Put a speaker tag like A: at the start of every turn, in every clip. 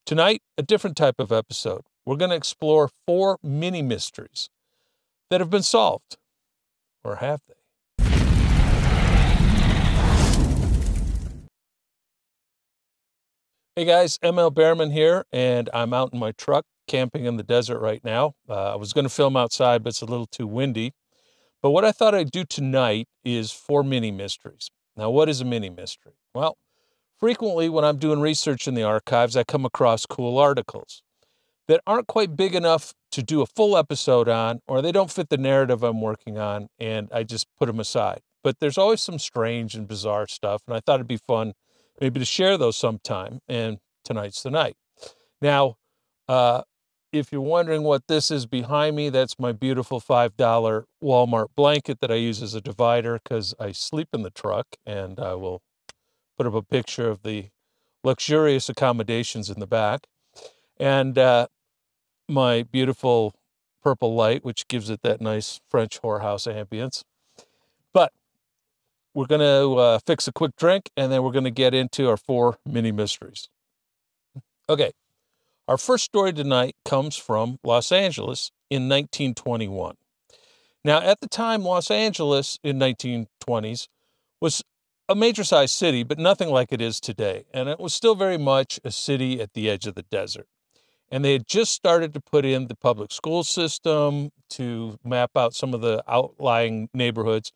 A: Tonight, a different type of episode. We're going to explore 4 mini mysteries that have been solved. Or have they? Hey guys, Behrman here, and I'm out in my truck camping in the desert right now. I was going to film outside, but it's a little too windy. But what I thought I'd do tonight is 4 mini mysteries. Now, what is a mini mystery? Well, frequently when I'm doing research in the archives, I come across cool articles that aren't quite big enough to do a full episode on, or they don't fit the narrative I'm working on, and I just put them aside. But there's always some strange and bizarre stuff, and I thought it'd be fun maybe to share those sometime, and tonight's the night. Now, if you're wondering what this is behind me, that's my beautiful $5 Walmart blanket that I use as a divider because I sleep in the truck, and I will put up a picture of the luxurious accommodations in the back. And my beautiful purple light, which gives it that nice French whorehouse ambience. But we're going to fix a quick drink, and then we're going to get into our 4 mini mysteries. Okay, our first story tonight comes from Los Angeles in 1921. Now, at the time, Los Angeles in 1920s was a major-sized city, but nothing like it is today. And it was still very much a city at the edge of the desert. And they had just started to put in the public school system to map out some of the outlying neighborhoods.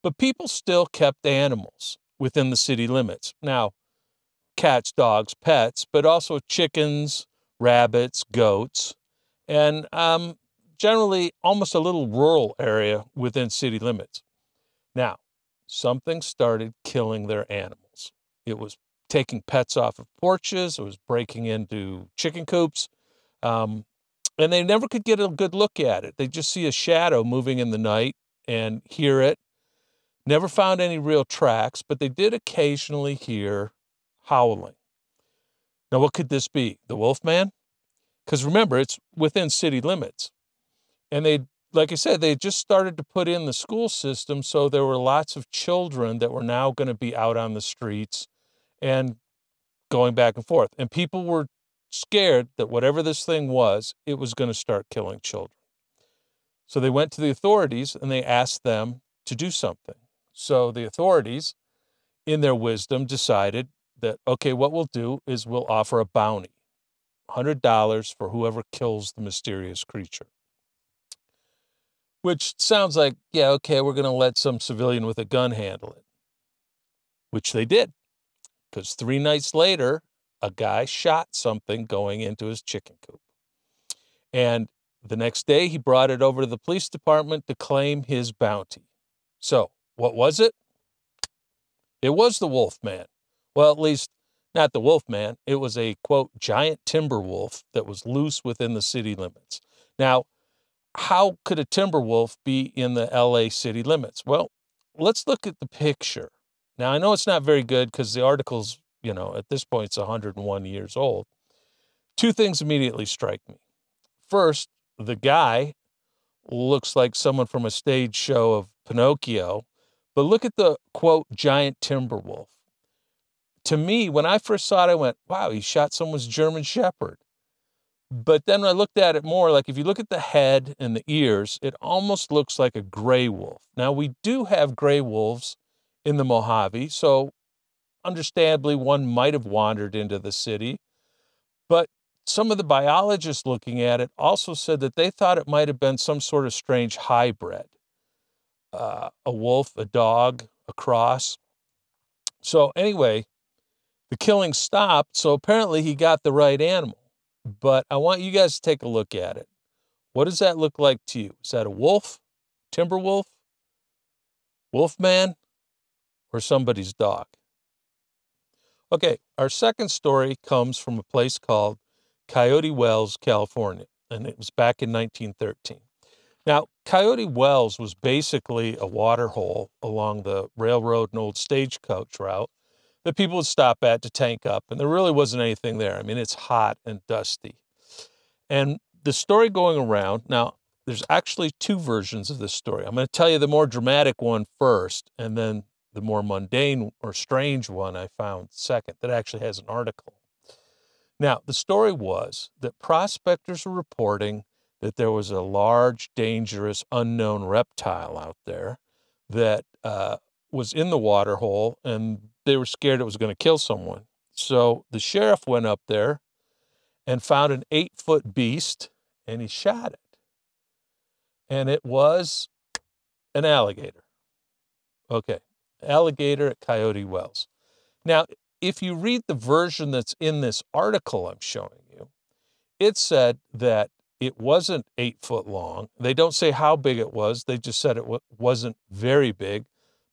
A: But people still kept animals within the city limits. Now, cats, dogs, pets, but also chickens, rabbits, goats, and generally almost a little rural area within city limits. Now, something started killing their animals. It was taking pets off of porches. It was breaking into chicken coops. And they never could get a good look at it. They just see a shadow moving in the night and hear it. Never found any real tracks, but they did occasionally hear howling. Now, what could this be? The Wolfman? Because remember, it's within city limits. And they, like I said, they just started to put in the school system, so there were lots of children that were now going to be out on the streets and going back and forth. And people were scared that whatever this thing was, it was going to start killing children. So they went to the authorities and they asked them to do something. So the authorities, in their wisdom, decided that, okay, what we'll do is we'll offer a bounty, $100 for whoever kills the mysterious creature. Which sounds like, yeah, okay, we're going to let some civilian with a gun handle it. Which they did. Because 3 nights later, a guy shot something going into his chicken coop. And the next day, he brought it over to the police department to claim his bounty. So, what was it? It was the Wolfman. Well, at least not the Wolfman. It was a, quote, giant timber wolf that was loose within the city limits. Now, how could a timber wolf be in the LA city limits? Well, let's look at the picture. Now, I know it's not very good because the article's, at this point, it's 101 years old. 2 things immediately strike me. First, the guy looks like someone from a stage show of Pinocchio, but look at the, quote, giant timber wolf. To me, when I first saw it, I went, wow, he shot someone's German Shepherd. But then when I looked at it more, like if you look at the head and the ears, it almost looks like a gray wolf. Now, we do have gray wolves in the Mojave, so understandably, one might have wandered into the city. But some of the biologists looking at it also said that they thought it might have been some sort of strange hybrid. A wolf, a dog, a cross. So anyway, the killing stopped, so apparently he got the right animal. But I want you guys to take a look at it. What does that look like to you? Is that a wolf, timber wolf, wolfman, or somebody's dog? Okay, our second story comes from a place called Coyote Wells, California, and it was back in 1913. Now, Coyote Wells was basically a water hole along the railroad and old stagecoach route that people would stop at to tank up, and there really wasn't anything there. I mean, it's hot and dusty. And the story going around, now, there's actually 2 versions of this story. I'm going to tell you the more dramatic one first, and then the more mundane or strange one I found second that actually has an article. Now, the story was that prospectors were reporting that there was a large, dangerous, unknown reptile out there that was in the water hole, and they were scared it was going to kill someone. So the sheriff went up there and found an 8-foot beast, and he shot it. And it was an alligator. Okay, alligator at Coyote Wells. Now, if you read the version that's in this article I'm showing you, it said that it wasn't 8 foot long. They don't say how big it was. They just said it wasn't very big,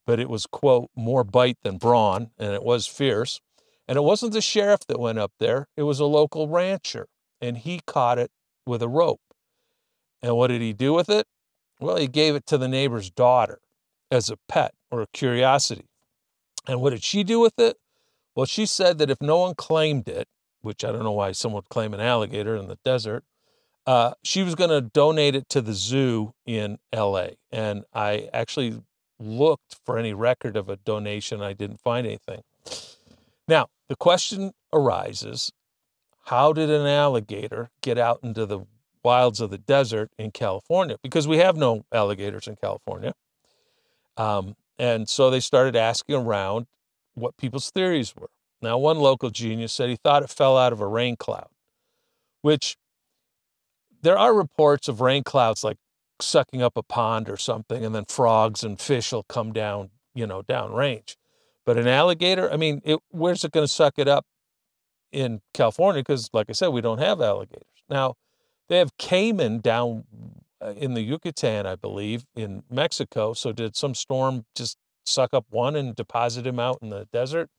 A: but it was, quote, more bite than brawn, and it was fierce. And it wasn't the sheriff that went up there. It was a local rancher, and he caught it with a rope. And what did he do with it? Well, he gave it to the neighbor's daughter as a pet or a curiosity. And what did she do with it? Well, she said that if no one claimed it, which I don't know why someone would claim an alligator in the desert, she was going to donate it to the zoo in LA. And I actually looked for any record of a donation. I didn't find anything. Now, the question arises, how did an alligator get out into the wilds of the desert in California? Because we have no alligators in California. And so they started asking around what people's theories were. Now, one local genius said he thought it fell out of a rain cloud, which there are reports of rain clouds like sucking up a pond or something, and then frogs and fish will come down, downrange. But an alligator, I mean, where's it going to suck it up in California? Because, like I said, we don't have alligators. Now, they have caiman down in the Yucatan, I believe, in Mexico. So did some storm just suck up one and deposit him out in the desert,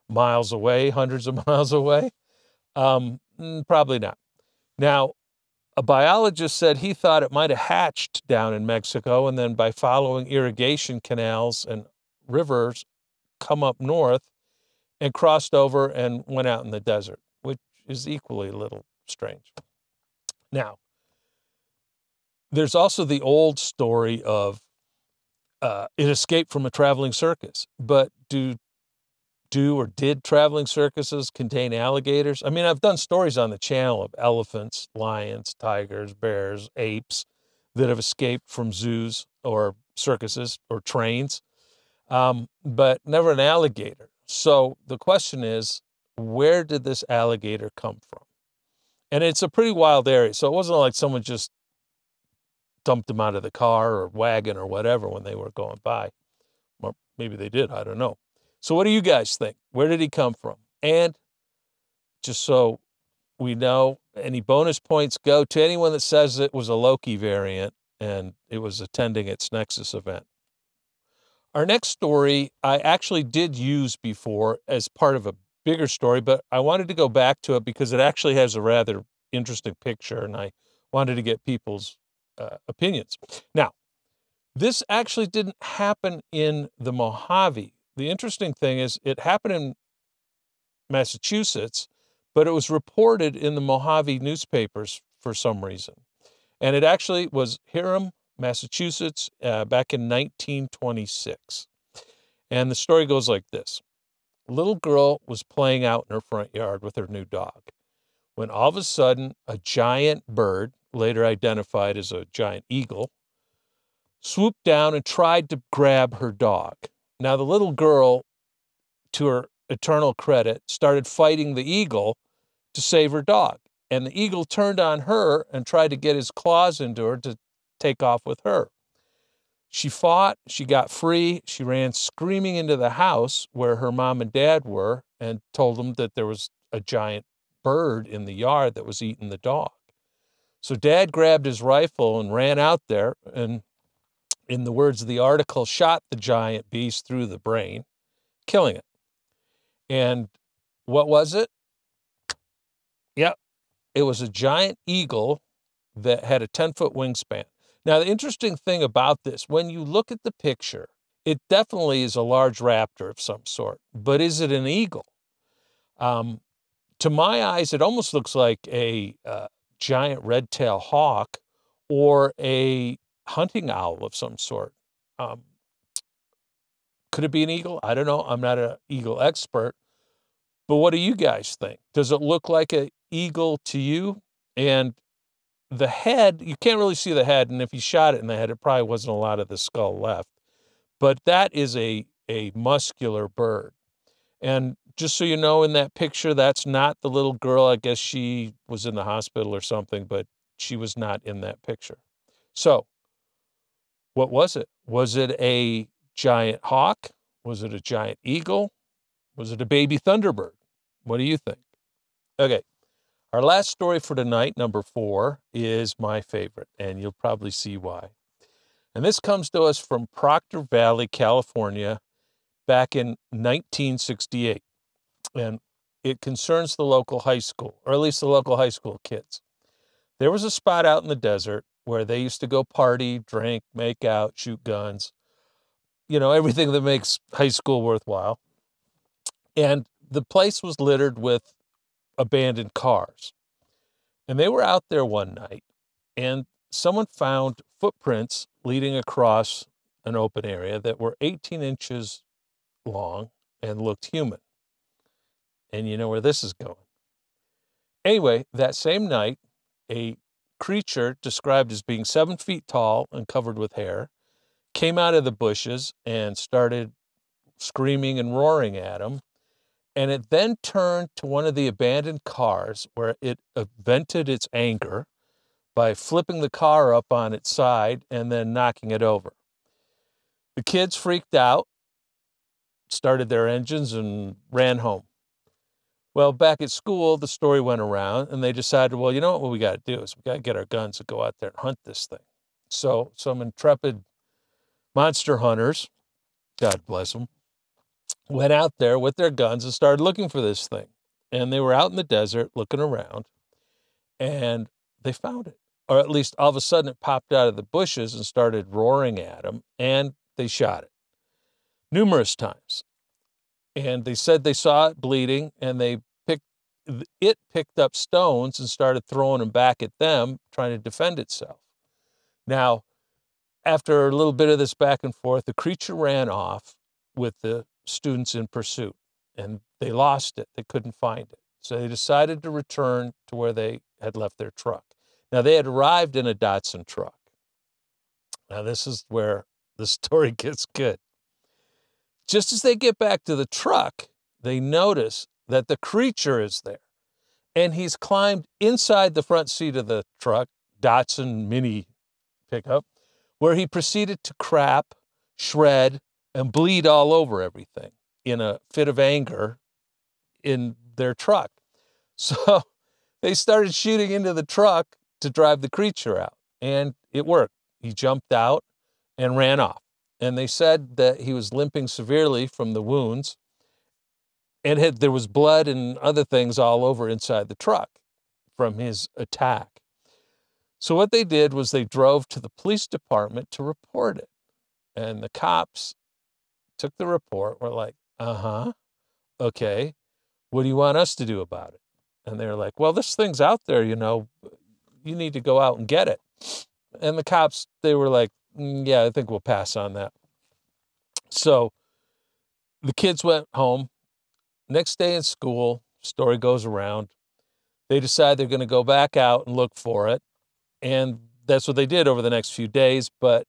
A: miles away, hundreds of miles away? Probably not. Now, a biologist said he thought it might have hatched down in Mexico, and then by following irrigation canals and rivers, come up north and crossed over and went out in the desert, which is equally a little strange. Now, there's also the old story of it escaped from a traveling circus. But did traveling circuses contain alligators? I mean, I've done stories on the channel of elephants, lions, tigers, bears, apes that have escaped from zoos or circuses or trains, but never an alligator. So the question is, where did this alligator come from? And it's a pretty wild area, so it wasn't like someone just dumped him out of the car or wagon or whatever when they were going by. Or maybe they did, I don't know. So what do you guys think? Where did he come from? And just so we know, any bonus points go to anyone that says it was a Loki variant and it was attending its Nexus event. Our next story I actually did use before as part of a bigger story, but I wanted to go back to it because it actually has a rather interesting picture, and I wanted to get people's opinions. Now, this actually didn't happen in the Mojave. The interesting thing is it happened in Massachusetts, but it was reported in the Mojave newspapers for some reason. And it actually was Hiram, Massachusetts, back in 1926. And the story goes like this. A little girl was playing out in her front yard with her new dog when all of a sudden a giant bird, later identified as a giant eagle, swooped down and tried to grab her dog. Now, the little girl, to her eternal credit, started fighting the eagle to save her dog. And the eagle turned on her and tried to get his claws into her to take off with her. She fought, she got free, she ran screaming into the house where her mom and dad were and told them that there was a giant bird in the yard that was eating the dog. So dad grabbed his rifle and ran out there and, in the words of the article, shot the giant beast through the brain, killing it. And what was it? Yep, it was a giant eagle that had a 10-foot wingspan. Now, the interesting thing about this, when you look at the picture, it definitely is a large raptor of some sort. But is it an eagle? To my eyes, it almost looks like a giant red-tailed hawk or a hunting owl of some sort. Could it be an eagle? I don't know. I'm not an eagle expert. But what do you guys think? Does it look like an eagle to you? And the head, you can't really see the head, and if you shot it in the head, it probably wasn't a lot of the skull left. But that is a muscular bird. And just so you know, in that picture, that's not the little girl. I guess she was in the hospital or something, but she was not in that picture. So what was it? Was it a giant hawk? Was it a giant eagle? Was it a baby thunderbird? What do you think? Okay, our last story for tonight, number 4, is my favorite, and you'll probably see why. And this comes to us from Proctor Valley, California, back in 1968. And it concerns the local high school, or at least the local high school kids. There was a spot out in the desert where they used to go party, drink, make out, shoot guns, you know, everything that makes high school worthwhile. And the place was littered with abandoned cars. And they were out there one night, and someone found footprints leading across an open area that were 18 inches long and looked human. And you know where this is going. Anyway, that same night, a creature described as being 7 feet tall and covered with hair came out of the bushes and started screaming and roaring at him. And it then turned to one of the abandoned cars where it vented its anger by flipping the car up on its side and then knocking it over. The kids freaked out, started their engines, and ran home. Well, back at school, the story went around, and they decided, well, you know what we got to do is we got to get our guns and go out there and hunt this thing. So some intrepid monster hunters, God bless them, went out there with their guns and started looking for this thing. And they were out in the desert looking around, and they found it. Or at least all of a sudden it popped out of the bushes and started roaring at them, and they shot it numerous times. And they said they saw it bleeding, and it picked up stones and started throwing them back at them, trying to defend itself. Now, after a little bit of this back and forth, the creature ran off with the students in pursuit, and they lost it. They couldn't find it. So they decided to return to where they had left their truck. Now, they had arrived in a Datsun truck. Now, this is where the story gets good. Just as they get back to the truck, they notice that the creature is there. And he's climbed inside the front seat of the truck, Datsun mini pickup, where he proceeded to crap, shred, and bleed all over everything in a fit of anger in their truck. So they started shooting into the truck to drive the creature out, and it worked. He jumped out and ran off. And they said that he was limping severely from the wounds, and there was blood and other things all over inside the truck from his attack. So what they did was they drove to the police department to report it. And the cops took the report, were like, okay, what do you want us to do about it? And they're like, well, this thing's out there, you know, you need to go out and get it. And the cops, they were like, yeah, I think we'll pass on that. So the kids went home. Next day in school, story goes around. They decide they're going to go back out and look for it. And that's what they did over the next few days, but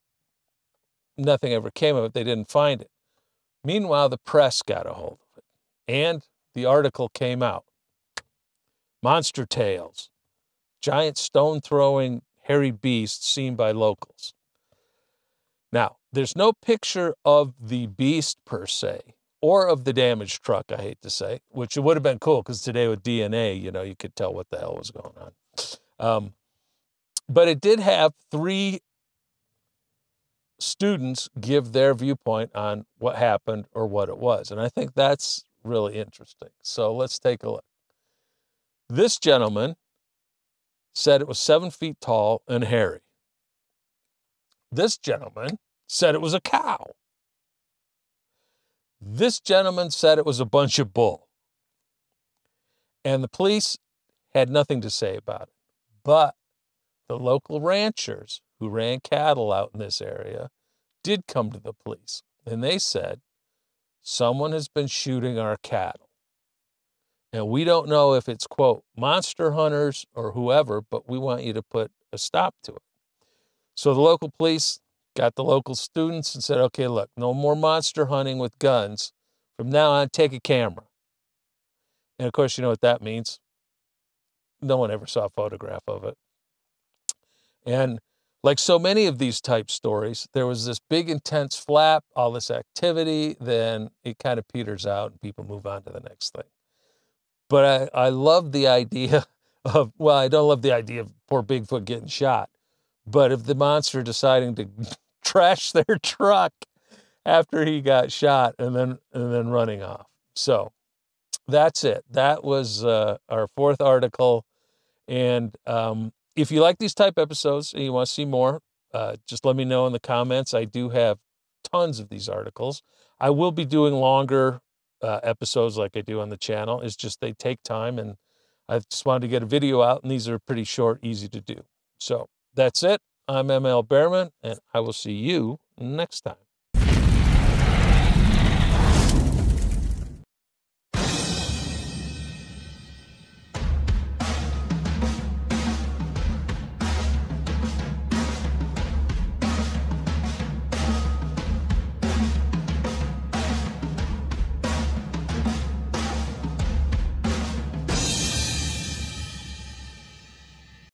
A: nothing ever came of it. They didn't find it. Meanwhile, the press got a hold of it, and the article came out. Monster tales, giant stone-throwing hairy beast seen by locals. Now, there's no picture of the beast per se, or of the damaged truck, I hate to say, which it would have been cool because today with DNA, you know, you could tell what the hell was going on. But it did have 3 students give their viewpoint on what happened or what it was. And I think that's really interesting. So let's take a look. This gentleman said it was 7 feet tall and hairy. This gentleman said it was a cow. This gentleman said it was a bunch of bull. And the police had nothing to say about it. But the local ranchers who ran cattle out in this area did come to the police. And they said, someone has been shooting our cattle. And we don't know if it's, quote, monster hunters or whoever, but we want you to put a stop to it. So the local police got the local students and said, okay, look, no more monster hunting with guns. From now on, take a camera. And of course, you know what that means. No one ever saw a photograph of it. And like so many of these type stories, there was this big intense flap, all this activity, then it kind of peters out and people move on to the next thing. But I love the idea of, well, I don't love the idea of poor Bigfoot getting shot, but of the monster deciding to trash their truck after he got shot and then running off. So that's it. That was our fourth article. And if you like these type episodes and you want to see more, just let me know in the comments. I do have tons of these articles. I will be doing longer episodes like I do on the channel. It's just they take time, and I just wanted to get a video out, and these are pretty short, easy to do. So that's it. I'm ML Behrman, and I will see you next time.